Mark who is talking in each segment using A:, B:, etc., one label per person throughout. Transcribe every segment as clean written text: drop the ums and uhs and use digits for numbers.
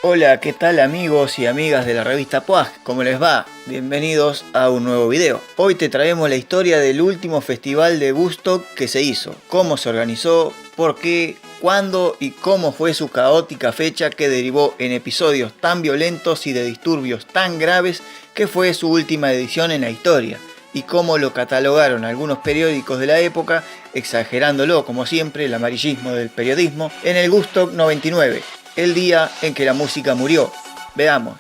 A: Hola, ¿qué tal amigos y amigas de la revista Puaj? ¿Cómo les va? Bienvenidos a un nuevo video. Hoy te traemos la historia del último festival de Woodstock que se hizo, cómo se organizó, por qué, cuándo y cómo fue su caótica fecha que derivó en episodios tan violentos y de disturbios tan graves que fue su última edición en la historia, y cómo lo catalogaron algunos periódicos de la época, exagerándolo como siempre, el amarillismo del periodismo, en el Woodstock 99. El día en que la música murió. Veamos.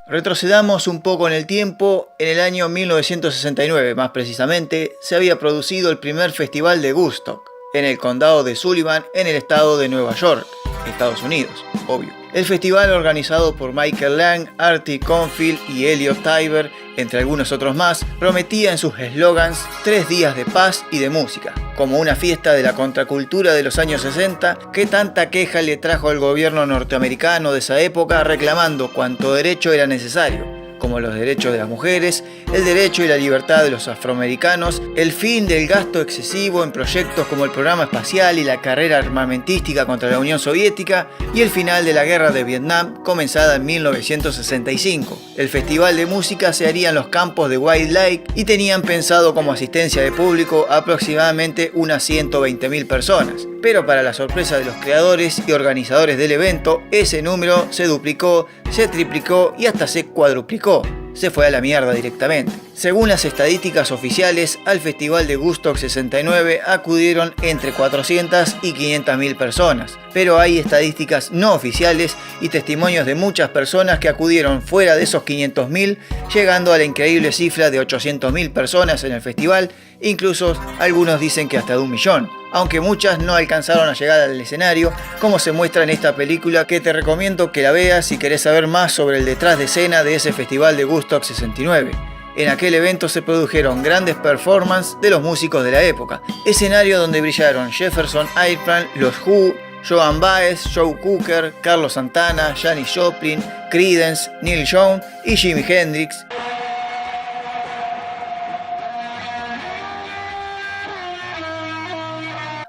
A: Retrocedamos un poco en el tiempo. En el año 1969, más precisamente, se había producido el primer festival de Woodstock, en el condado de Sullivan, en el estado de Nueva York, Estados Unidos, obvio. El festival, organizado por Michael Lang, Artie Confield y Elliot Tiber, entre algunos otros más, prometía en sus eslogans 3 días de paz y de música, como una fiesta de la contracultura de los años 60 que tanta queja le trajo al gobierno norteamericano de esa época, reclamando cuanto derecho era necesario, como los derechos de las mujeres, el derecho y la libertad de los afroamericanos, el fin del gasto excesivo en proyectos como el programa espacial y la carrera armamentística contra la Unión Soviética, y el final de la guerra de Vietnam, comenzada en 1965. El festival de música se haría en los campos de White Lake y tenían pensado como asistencia de público aproximadamente unas 120.000 personas. Pero para la sorpresa de los creadores y organizadores del evento, ese número se duplicó, se triplicó y hasta se cuadruplicó. Se fue a la mierda directamente. Según las estadísticas oficiales, al Festival de Woodstock 69 acudieron entre 400 y 500.000 personas. Pero hay estadísticas no oficiales y testimonios de muchas personas que acudieron fuera de esos 500.000, llegando a la increíble cifra de 800.000 personas en el festival. Incluso algunos dicen que hasta de 1.000.000, aunque muchas no alcanzaron a llegar al escenario, como se muestra en esta película que te recomiendo que la veas si querés saber más sobre el detrás de escena de ese Festival de Woodstock 69. En aquel evento se produjeron grandes performances de los músicos de la época, escenario donde brillaron Jefferson Airplane, los Who, Joan Baez, Joe Cocker, Carlos Santana, Janis Joplin, Creedence, Neil Young y Jimi Hendrix.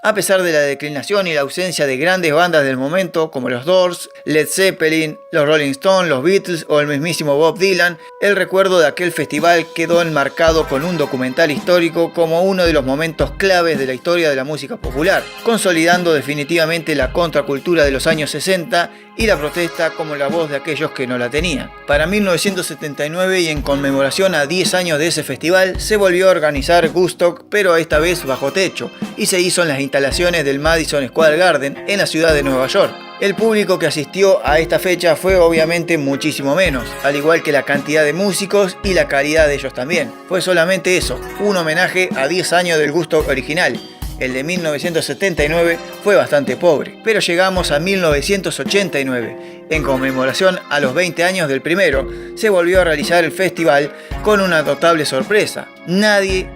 A: A pesar de la declinación y la ausencia de grandes bandas del momento como los Doors, Led Zeppelin, los Rolling Stones, los Beatles o el mismísimo Bob Dylan, el recuerdo de aquel festival quedó enmarcado con un documental histórico como uno de los momentos claves de la historia de la música popular, consolidando definitivamente la contracultura de los años 60 y la protesta como la voz de aquellos que no la tenían. Para 1979 y en conmemoración a 10 años de ese festival, se volvió a organizar Woodstock, pero esta vez bajo techo, y se hizo en las instalaciones del Madison Square Garden en la ciudad de Nueva York. El público que asistió a esta fecha fue obviamente muchísimo menos, al igual que la cantidad de músicos y la calidad de ellos también. Fue solamente eso, un homenaje a 10 años del Woodstock original. El de 1979 fue bastante pobre, pero llegamos a 1989. En conmemoración a los 20 años del primero, se volvió a realizar el festival con una notable sorpresa. Nadie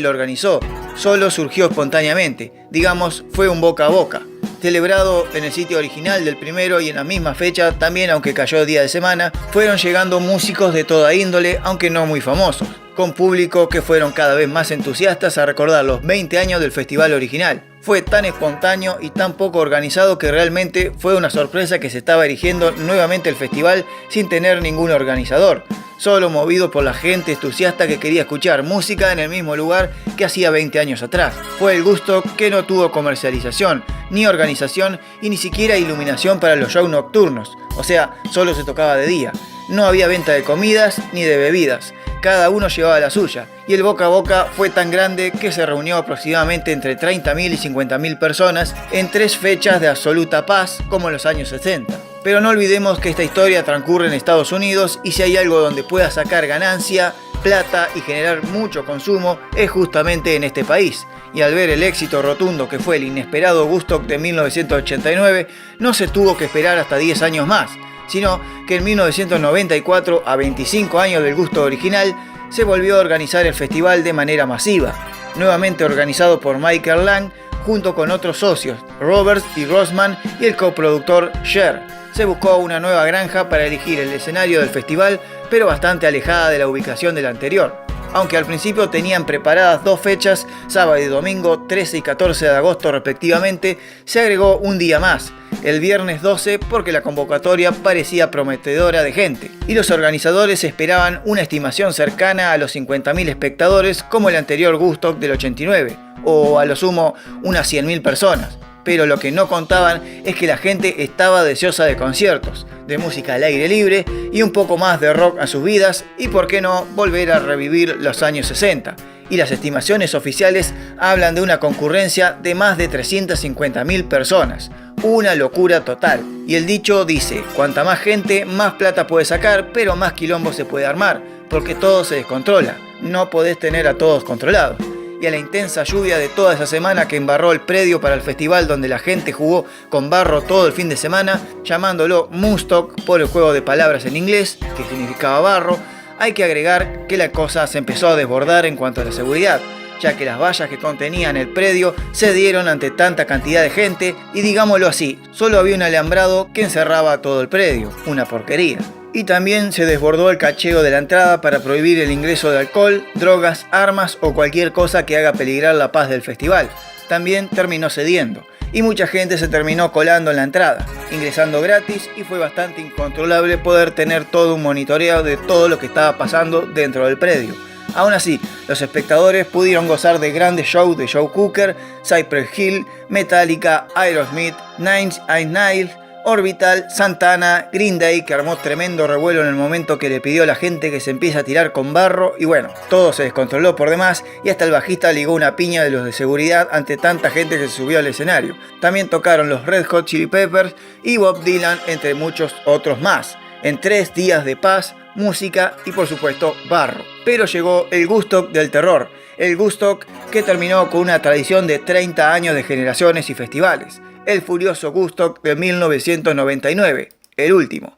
A: lo organizó, solo surgió espontáneamente, digamos, fue un boca a boca. Celebrado en el sitio original del primero y en la misma fecha, también aunque cayó día de semana, fueron llegando músicos de toda índole, aunque no muy famosos, con público que fueron cada vez más entusiastas a recordar los 20 años del festival original. Fue tan espontáneo y tan poco organizado que realmente fue una sorpresa que se estaba erigiendo nuevamente el festival sin tener ningún organizador, solo movido por la gente entusiasta que quería escuchar música en el mismo lugar que hacía 20 años atrás. Fue el Woodstock que no tuvo comercialización, ni organización y ni siquiera iluminación para los shows nocturnos, o sea, solo se tocaba de día. No había venta de comidas ni de bebidas. Cada uno llevaba la suya, y el boca a boca fue tan grande que se reunió aproximadamente entre 30.000 y 50.000 personas en 3 fechas de absoluta paz como en los años 60. Pero no olvidemos que esta historia transcurre en Estados Unidos y si hay algo donde pueda sacar ganancia, plata y generar mucho consumo es justamente en este país. Y al ver el éxito rotundo que fue el inesperado Woodstock de 1989, no se tuvo que esperar hasta 10 años más, sino que en 1994, a 25 años del Woodstock original, se volvió a organizar el festival de manera masiva, nuevamente organizado por Michael Lang junto con otros socios, Roberts y Grossman y el coproductor Cher. se buscó una nueva granja para elegir el escenario del festival, pero bastante alejada de la ubicación del anterior. Aunque al principio tenían preparadas 2 fechas, sábado y domingo 13 y 14 de agosto respectivamente, se agregó un día más, el viernes 12, porque la convocatoria parecía prometedora de gente, y los organizadores esperaban una estimación cercana a los 50.000 espectadores como el anterior Woodstock del 89, o a lo sumo unas 100.000 personas. Pero lo que no contaban es que la gente estaba deseosa de conciertos, de música al aire libre y un poco más de rock a sus vidas y, por qué no, volver a revivir los años 60. Y las estimaciones oficiales hablan de una concurrencia de más de 350.000 personas. Una locura total. Y el dicho dice, cuanta más gente, más plata puede sacar, pero más quilombo se puede armar, porque todo se descontrola. No podés tener a todos controlados. Y a la intensa lluvia de toda esa semana que embarró el predio para el festival, donde la gente jugó con barro todo el fin de semana, llamándolo Moonstock por el juego de palabras en inglés, que significaba barro, hay que agregar que la cosa se empezó a desbordar en cuanto a la seguridad, ya que las vallas que contenían el predio cedieron ante tanta cantidad de gente y, digámoslo así, solo había un alambrado que encerraba todo el predio, una porquería. Y también se desbordó el cacheo de la entrada para prohibir el ingreso de alcohol, drogas, armas o cualquier cosa que haga peligrar la paz del festival. También terminó cediendo, y mucha gente se terminó colando en la entrada, ingresando gratis, y fue bastante incontrolable poder tener todo un monitoreo de todo lo que estaba pasando dentro del predio. Aún así, los espectadores pudieron gozar de grandes shows de Joe Cocker, Cypress Hill, Metallica, Aerosmith, Nine Inch Nails, Orbital, Santana, Green Day, que armó tremendo revuelo en el momento que le pidió a la gente que se empiece a tirar con barro, y bueno, todo se descontroló por demás y hasta el bajista ligó una piña de los de seguridad ante tanta gente que se subió al escenario. También tocaron los Red Hot Chili Peppers y Bob Dylan, entre muchos otros más, en 3 días de paz, música y por supuesto barro. Pero llegó el Woodstock del terror, el Woodstock que terminó con una tradición de 30 años de generaciones y festivales. El furioso Woodstock de 1999, el último.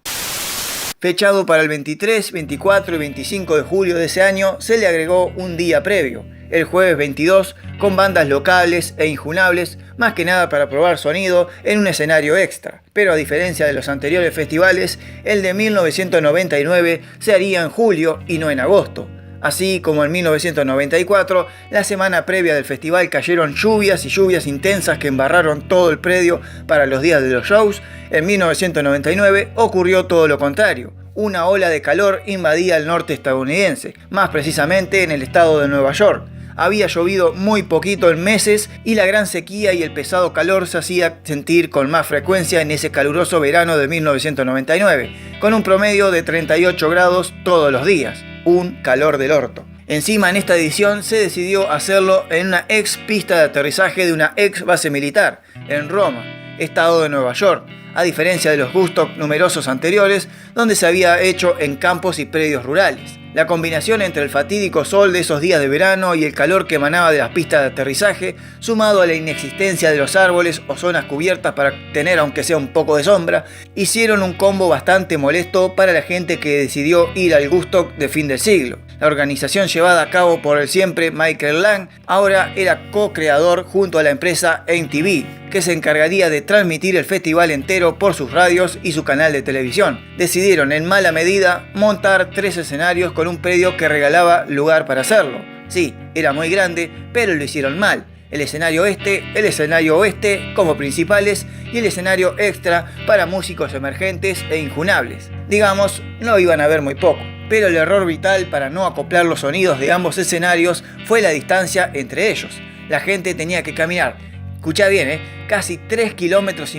A: Fechado para el 23, 24 y 25 de julio de ese año, se le agregó un día previo, el jueves 22, con bandas locales e injunables, más que nada para probar sonido en un escenario extra. Pero a diferencia de los anteriores festivales, el de 1999 se haría en julio y no en agosto. Así como en 1994, la semana previa del festival cayeron lluvias y lluvias intensas que embarraron todo el predio para los días de los shows, en 1999 ocurrió todo lo contrario. Una ola de calor invadía el norte estadounidense, más precisamente en el estado de Nueva York. Había llovido muy poquito en meses y la gran sequía y el pesado calor se hacía sentir con más frecuencia en ese caluroso verano de 1999, con un promedio de 38 grados todos los días. Un calor del orto. Encima, en esta edición se decidió hacerlo en una ex pista de aterrizaje de una ex base militar, en Roma, estado de Nueva York, a diferencia de los Woodstock numerosos anteriores, donde se había hecho en campos y predios rurales. La combinación entre el fatídico sol de esos días de verano y el calor que emanaba de las pistas de aterrizaje, sumado a la inexistencia de los árboles o zonas cubiertas para tener aunque sea un poco de sombra, hicieron un combo bastante molesto para la gente que decidió ir al Woodstock de fin del siglo. La organización llevada a cabo por el siempre Michael Lang ahora era co-creador junto a la empresa MTV, que se encargaría de transmitir el festival entero por sus radios y su canal de televisión. Decidieron en mala medida montar 3 escenarios con un predio que regalaba lugar para hacerlo. Sí, era muy grande, pero lo hicieron mal. El escenario este, el escenario oeste como principales y el escenario extra para músicos emergentes e injunables. Digamos, no iban a ver muy poco. Pero el error vital para no acoplar los sonidos de ambos escenarios fue la distancia entre ellos. La gente tenía que caminar, escuchá bien, casi 3,5 kilómetros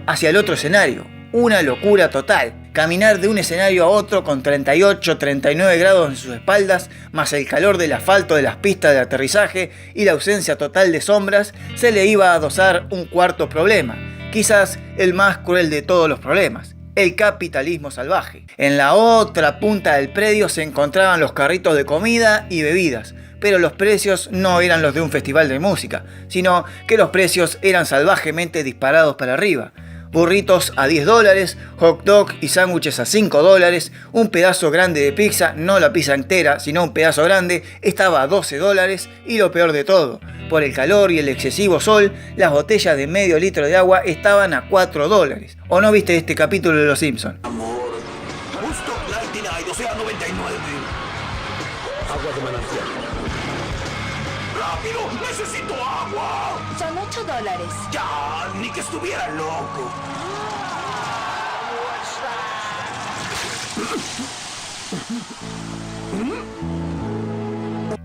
A: hacia el otro escenario. Una locura total. Caminar de un escenario a otro con 38, 39 grados en sus espaldas, más el calor del asfalto de las pistas de aterrizaje y la ausencia total de sombras, se le iba a adosar un cuarto problema, quizás el más cruel de todos los problemas: el capitalismo salvaje. En la otra punta del predio se encontraban los carritos de comida y bebidas, pero los precios no eran los de un festival de música, sino que los precios eran salvajemente disparados para arriba. burritos a $10, hot dog y sándwiches a $5, un pedazo grande de pizza, no la pizza entera, sino un pedazo grande, estaba a $12 y lo peor de todo, por el calor y el excesivo sol, las botellas de medio litro de agua estaban a $4. ¿O no viste este capítulo de Los Simpsons?
B: Amor, justo Night, o sea, 99. Agua de manantial. ¡Rápido! ¡Necesito agua!
C: Son $8.
B: Ya, ni que estuviera loco.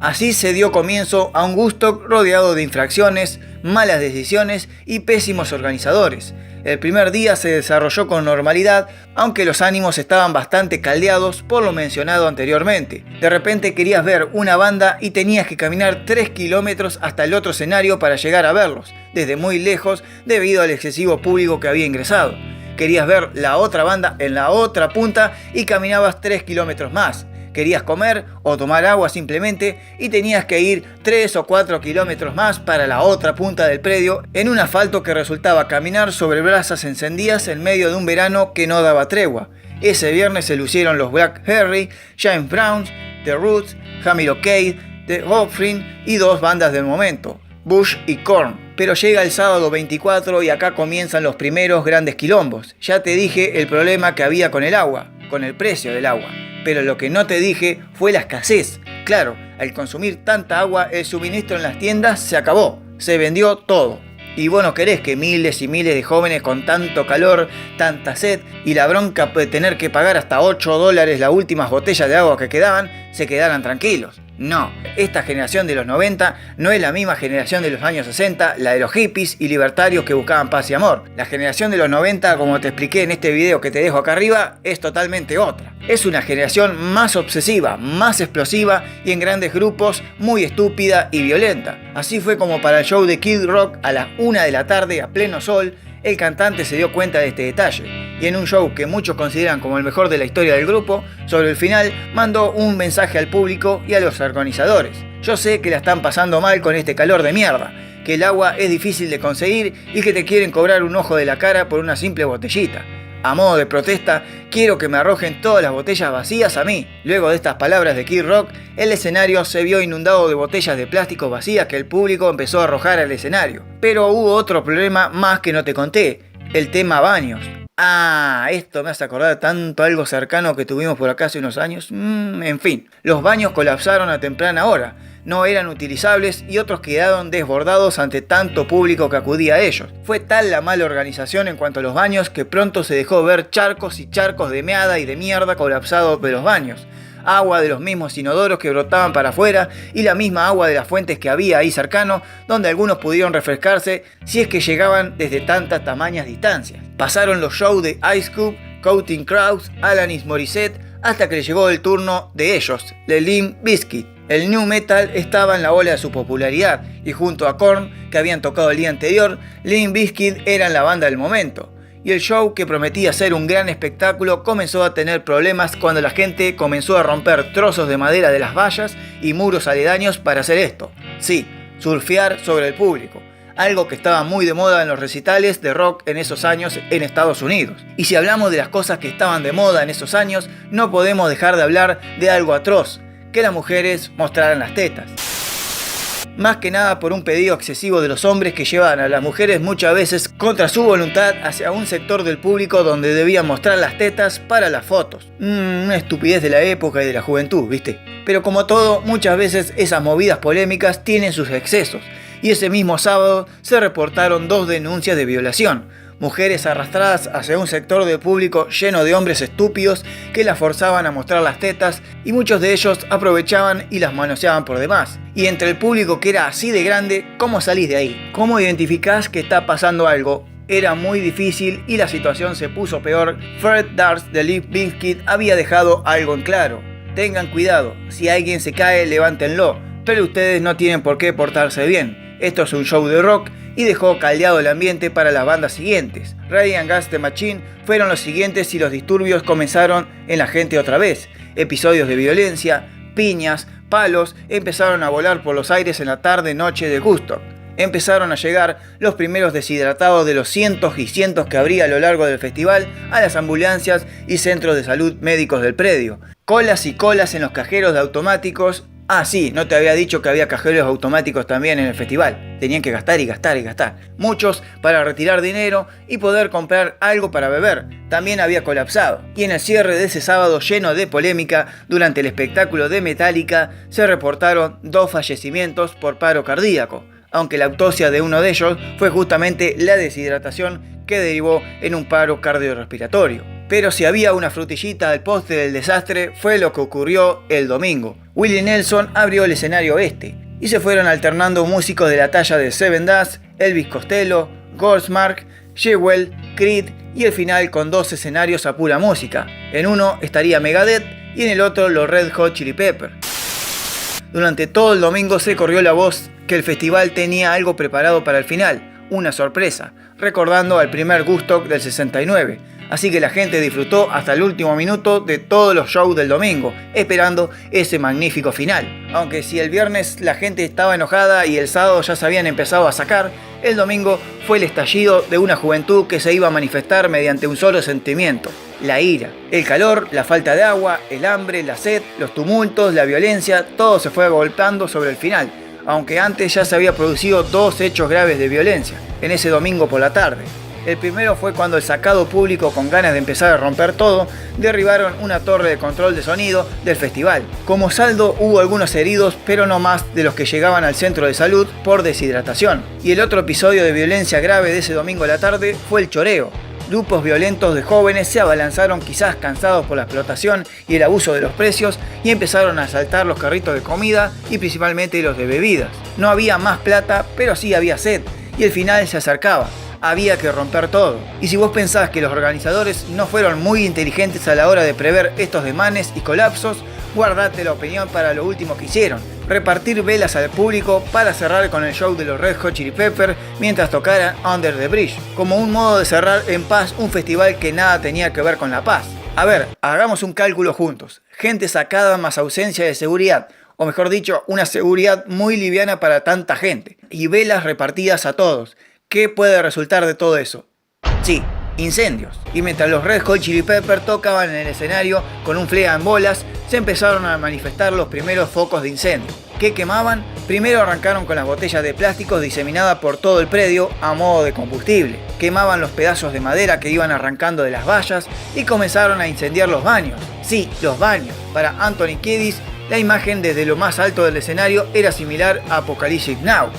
A: Así se dio comienzo a un Woodstock rodeado de infracciones, malas decisiones y pésimos organizadores. El primer día se desarrolló con normalidad, aunque los ánimos estaban bastante caldeados por lo mencionado anteriormente. De repente querías ver una banda y tenías que caminar 3 kilómetros hasta el otro escenario para llegar a verlos, desde muy lejos debido al excesivo público que había ingresado. Querías ver la otra banda en la otra punta y caminabas 3 kilómetros más. Querías comer o tomar agua simplemente y tenías que ir 3 o 4 kilómetros más para la otra punta del predio en un asfalto que resultaba caminar sobre brasas encendidas en medio de un verano que no daba tregua. Ese viernes se lucieron los Black Harry, James Brown, The Roots, Jamie O'Cade, The Offspring y dos bandas del momento, Bush y Korn. Pero llega el sábado 24 y acá comienzan los primeros grandes quilombos. Ya te dije el problema que había con el agua, con el precio del agua. Pero lo que no te dije fue la escasez. Claro, al consumir tanta agua, el suministro en las tiendas se acabó, se vendió todo. Y vos no querés que miles y miles de jóvenes con tanto calor, tanta sed y la bronca de tener que pagar hasta $8 las últimas botellas de agua que quedaban, se quedaran tranquilos. No, esta generación de los 90 no es la misma generación de los años 60, la de los hippies y libertarios que buscaban paz y amor. La generación de los 90, como te expliqué en este video que te dejo acá arriba, es totalmente otra. Es una generación más obsesiva, más explosiva y en grandes grupos muy estúpida y violenta. Así fue como para el show de Kid Rock a las 1 de la tarde a pleno sol, el cantante se dio cuenta de este detalle y en un show que muchos consideran como el mejor de la historia del grupo, sobre el final mandó un mensaje al público y a los organizadores. Yo sé que la están pasando mal con este calor de mierda, que el agua es difícil de conseguir y que te quieren cobrar un ojo de la cara por una simple botellita. A modo de protesta, quiero que me arrojen todas las botellas vacías a mí. Luego de estas palabras de Kid Rock, el escenario se vio inundado de botellas de plástico vacías que el público empezó a arrojar al escenario. Pero hubo otro problema más que no te conté, el tema baños. Ah, esto me hace acordar tanto algo cercano que tuvimos por acá hace unos años. En fin, los baños colapsaron a temprana hora. No eran utilizables y otros quedaron desbordados ante tanto público que acudía a ellos. Fue tal la mala organización en cuanto a los baños que pronto se dejó ver charcos y charcos de meada y de mierda colapsados de los baños. Agua de los mismos inodoros que brotaban para afuera y la misma agua de las fuentes que había ahí cercano, donde algunos pudieron refrescarse si es que llegaban desde tantas tamañas distancias. Pasaron los shows de Ice Cube, Counting Crows, Alanis Morissette, hasta que le llegó el turno de ellos, de Limp Bizkit. El nu metal estaba en la ola de su popularidad y junto a Korn, que habían tocado el día anterior, Limp Bizkit eran la banda del momento. Y el show, que prometía ser un gran espectáculo, comenzó a tener problemas cuando la gente comenzó a romper trozos de madera de las vallas y muros aledaños para hacer esto. Sí, surfear sobre el público. Algo que estaba muy de moda en los recitales de rock en esos años en Estados Unidos. Y si hablamos de las cosas que estaban de moda en esos años, no podemos dejar de hablar de algo atroz, que las mujeres mostraran las tetas. Más que nada por un pedido excesivo de los hombres que llevaban a las mujeres muchas veces contra su voluntad hacia un sector del público donde debían mostrar las tetas para las fotos. Una estupidez de la época y de la juventud, ¿viste? Pero como todo, muchas veces esas movidas polémicas tienen sus excesos. Y ese mismo sábado se reportaron 2 denuncias de violación. Mujeres arrastradas hacia un sector del público lleno de hombres estúpidos que las forzaban a mostrar las tetas y muchos de ellos aprovechaban y las manoseaban por demás. Y entre el público que era así de grande, ¿cómo salís de ahí? ¿Cómo identificás que está pasando algo? Era muy difícil y la situación se puso peor. Fred Durst de Limp Bizkit había dejado algo en claro. Tengan cuidado, si alguien se cae, levántenlo, pero ustedes no tienen por qué portarse bien. Esto es un show de rock y dejó caldeado el ambiente para las bandas siguientes. Rage Against the Machine fueron los siguientes y los disturbios comenzaron en la gente otra vez. Episodios de violencia, piñas, palos empezaron a volar por los aires en la tarde-noche de Woodstock. empezaron a llegar los primeros deshidratados de los cientos y cientos que habría a lo largo del festival a las ambulancias y centros de salud médicos del predio. Colas y colas en los cajeros de automáticos. Ah, sí, no te había dicho que había cajeros automáticos también en el festival. Tenían que gastar y gastar y gastar. Muchos para retirar dinero y poder comprar algo para beber. También había colapsado. Y en el cierre de ese sábado lleno de polémica, durante el espectáculo de Metallica, se reportaron 2 fallecimientos por paro cardíaco. Aunque la autopsia de uno de ellos fue justamente la deshidratación que derivó en un paro cardiorrespiratorio. Pero si había una frutillita al postre del desastre, fue lo que ocurrió el domingo. Willie Nelson abrió el escenario oeste y se fueron alternando músicos de la talla de Seven Dust, Elvis Costello, Godsmack, Jewel, Creed y el final con 2 escenarios a pura música. En uno estaría Megadeth y en el otro los Red Hot Chili Peppers. Durante todo el domingo se corrió la voz que el festival tenía algo preparado para el final, una sorpresa, recordando al primer Woodstock del 69. Así que la gente disfrutó hasta el último minuto de todos los shows del domingo, esperando ese magnífico final. Aunque si el viernes la gente estaba enojada y el sábado ya se habían empezado a sacar, el domingo fue el estallido de una juventud que se iba a manifestar mediante un solo sentimiento: la ira. El calor, la falta de agua, el hambre, la sed, los tumultos, la violencia, todo se fue agolpando sobre el final. Aunque antes ya se había producido 2 hechos graves de violencia en ese domingo por la tarde. El primero fue cuando el sacado público, con ganas de empezar a romper todo, derribaron una torre de control de sonido del festival. Como saldo hubo algunos heridos, pero no más de los que llegaban al centro de salud por deshidratación. Y el otro episodio de violencia grave de ese domingo a la tarde fue el choreo. Grupos violentos de jóvenes se abalanzaron, quizás cansados por la explotación y el abuso de los precios, y empezaron a asaltar los carritos de comida y principalmente los de bebidas. No había más plata, pero sí había sed, y el final se acercaba. Había que romper todo. Y si vos pensás que los organizadores no fueron muy inteligentes a la hora de prever estos demanes y colapsos, guardate la opinión para lo último que hicieron: repartir velas al público para cerrar con el show de los Red Hot Chili Peppers mientras tocara Under the Bridge, como un modo de cerrar en paz un festival que nada tenía que ver con la paz. A ver, hagamos un cálculo juntos. Gente sacada más ausencia de seguridad, o mejor dicho, una seguridad muy liviana para tanta gente, y velas repartidas a todos. ¿Qué puede resultar de todo eso? Sí, incendios. Y mientras los Red Hot Chili Peppers tocaban en el escenario con un flea en bolas, se empezaron a manifestar los primeros focos de incendio. ¿Qué quemaban? Primero arrancaron con las botellas de plástico diseminadas por todo el predio a modo de combustible. Quemaban los pedazos de madera que iban arrancando de las vallas y comenzaron a incendiar los baños. Sí, los baños. Para Anthony Kiedis, la imagen desde lo más alto del escenario era similar a Apocalypse Now.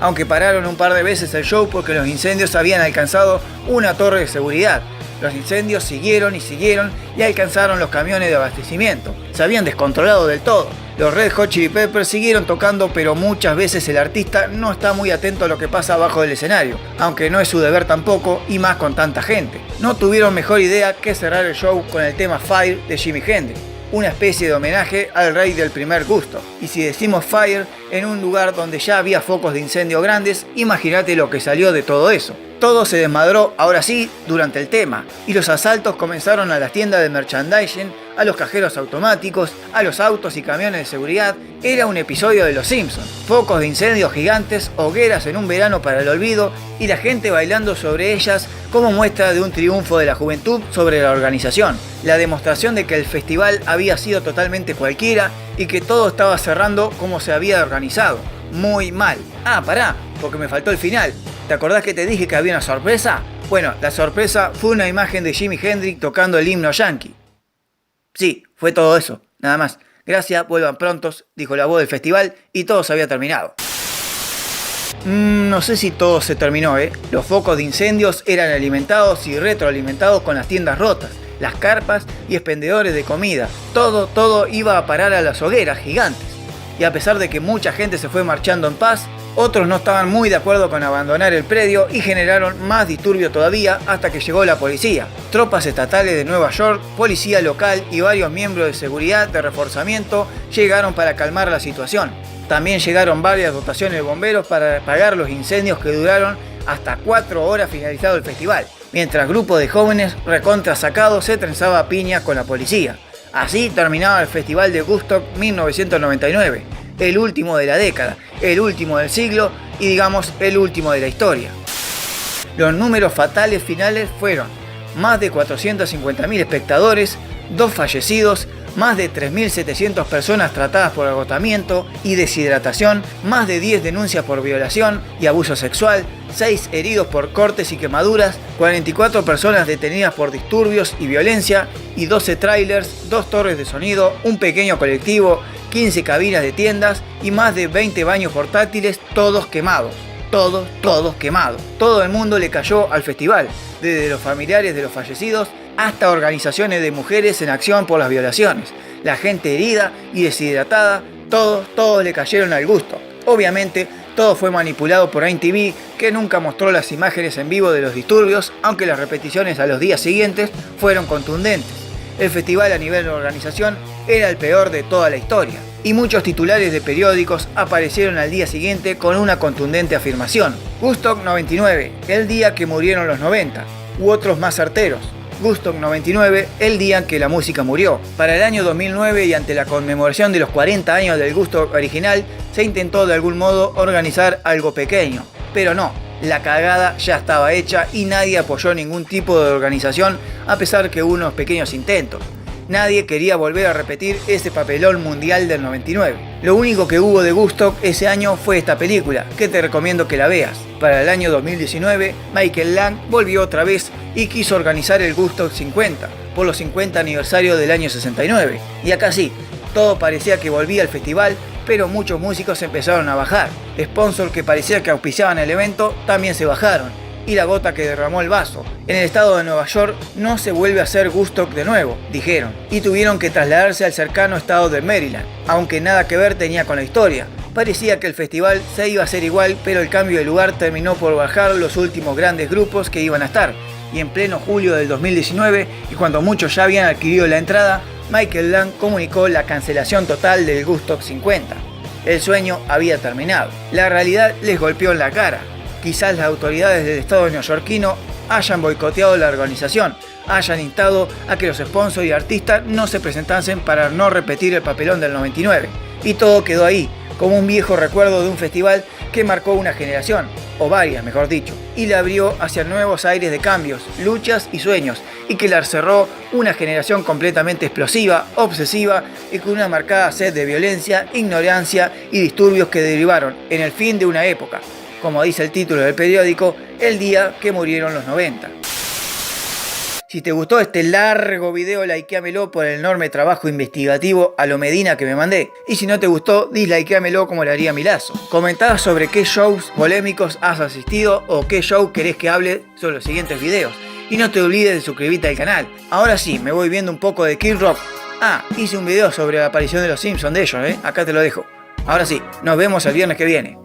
A: Aunque pararon un par de veces el show porque los incendios habían alcanzado una torre de seguridad. Los incendios siguieron y alcanzaron los camiones de abastecimiento. Se habían descontrolado del todo. Los Red Hot Chili Peppers siguieron tocando, pero muchas veces el artista no está muy atento a lo que pasa abajo del escenario, aunque no es su deber tampoco, y más con tanta gente. No tuvieron mejor idea que cerrar el show con el tema Fire de Jimi Hendrix, una especie de homenaje al rey del primer gusto. Y si decimos Fire en un lugar donde ya había focos de incendio grandes, imagínate lo que salió de todo eso. Todo se desmadró, ahora sí, durante el tema, y los asaltos comenzaron a las tiendas de merchandising, a los cajeros automáticos, a los autos y camiones de seguridad. Era un episodio de Los Simpsons. Focos de incendios gigantes, hogueras en un verano para el olvido, y la gente bailando sobre ellas como muestra de un triunfo de la juventud sobre la organización. La demostración de que el festival había sido totalmente cualquiera y que todo estaba cerrando como se había organizado. Muy mal. Ah, pará, porque me faltó el final. ¿Te acordás que te dije que había una sorpresa? Bueno, la sorpresa fue una imagen de Jimi Hendrix tocando el himno yankee. Sí, fue todo eso, nada más. Gracias, vuelvan prontos, dijo la voz del festival, y todo se había terminado. No sé si todo se terminó, Los focos de incendios eran alimentados y retroalimentados con las tiendas rotas, las carpas y expendedores de comida. Todo iba a parar a las hogueras gigantes. Y a pesar de que mucha gente se fue marchando en paz, otros no estaban muy de acuerdo con abandonar el predio y generaron más disturbio todavía hasta que llegó la policía. Tropas estatales de Nueva York, policía local y varios miembros de seguridad de reforzamiento llegaron para calmar la situación. También llegaron varias dotaciones de bomberos para apagar los incendios que duraron hasta 4 horas finalizado el festival, mientras grupos de jóvenes recontrasacados se trenzaba a piñas con la policía. Así terminaba el Festival de Woodstock 1999. el último de la década, el último del siglo y digamos el último de la historia. Los números fatales finales fueron más de 450.000 espectadores, 2 fallecidos, más de 3.700 personas tratadas por agotamiento y deshidratación, más de 10 denuncias por violación y abuso sexual, 6 heridos por cortes y quemaduras, 44 personas detenidas por disturbios y violencia y 12 trailers, 2 torres de sonido, un pequeño colectivo, 15 cabinas de tiendas y más de 20 baños portátiles, todos quemados. Todos quemados. Todo el mundo le cayó al festival, desde los familiares de los fallecidos hasta organizaciones de mujeres en acción por las violaciones. La gente herida y deshidratada, todos le cayeron al gusto. Obviamente, todo fue manipulado por MTV, que nunca mostró las imágenes en vivo de los disturbios, aunque las repeticiones a los días siguientes fueron contundentes. El festival a nivel de organización era el peor de toda la historia, y muchos titulares de periódicos aparecieron al día siguiente con una contundente afirmación. Woodstock 99, el día que murieron los 90, u otros más certeros. Woodstock 99, el día en que la música murió. Para el año 2009 y ante la conmemoración de los 40 años del Woodstock original, se intentó de algún modo organizar algo pequeño, pero no. La cagada ya estaba hecha y nadie apoyó ningún tipo de organización a pesar que hubo unos pequeños intentos. Nadie quería volver a repetir ese papelón mundial del 99. Lo único que hubo de Woodstock ese año fue esta película, que te recomiendo que la veas. Para el año 2019, Michael Lang volvió otra vez y quiso organizar el Woodstock 50, por los 50 aniversarios del año 69. Y acá sí, todo parecía que volvía al festival, pero muchos músicos empezaron a bajar. Sponsors que parecía que auspiciaban el evento también se bajaron. Y la gota que derramó el vaso. En el estado de Nueva York no se vuelve a hacer Woodstock de nuevo, dijeron. Y tuvieron que trasladarse al cercano estado de Maryland, aunque nada que ver tenía con la historia. Parecía que el festival se iba a hacer igual, pero el cambio de lugar terminó por bajar los últimos grandes grupos que iban a estar. Y en pleno julio del 2019, y cuando muchos ya habían adquirido la entrada, Michael Lang comunicó la cancelación total del Woodstock 50. El sueño había terminado. La realidad les golpeó en la cara. Quizás las autoridades del estado neoyorquino hayan boicoteado la organización, hayan instado a que los sponsors y artistas no se presentasen para no repetir el papelón del 99. Y todo quedó ahí, como un viejo recuerdo de un festival que marcó una generación, o varias mejor dicho, y la abrió hacia nuevos aires de cambios, luchas y sueños, y que la cerró una generación completamente explosiva, obsesiva y con una marcada sed de violencia, ignorancia y disturbios que derivaron en el fin de una época. Como dice el título del periódico, el día que murieron los 90. Si te gustó este largo video, likeámelo por el enorme trabajo investigativo a lo Medina que me mandé. Y si no te gustó, dislikeámelo como le haría Milazo. Comentá sobre qué shows polémicos has asistido o qué show querés que hable sobre los siguientes videos. Y no te olvides de suscribirte al canal. Ahora sí, me voy viendo un poco de Kid Rock. Hice un video sobre la aparición de los Simpsons de ellos, acá te lo dejo. Ahora sí, nos vemos el viernes que viene.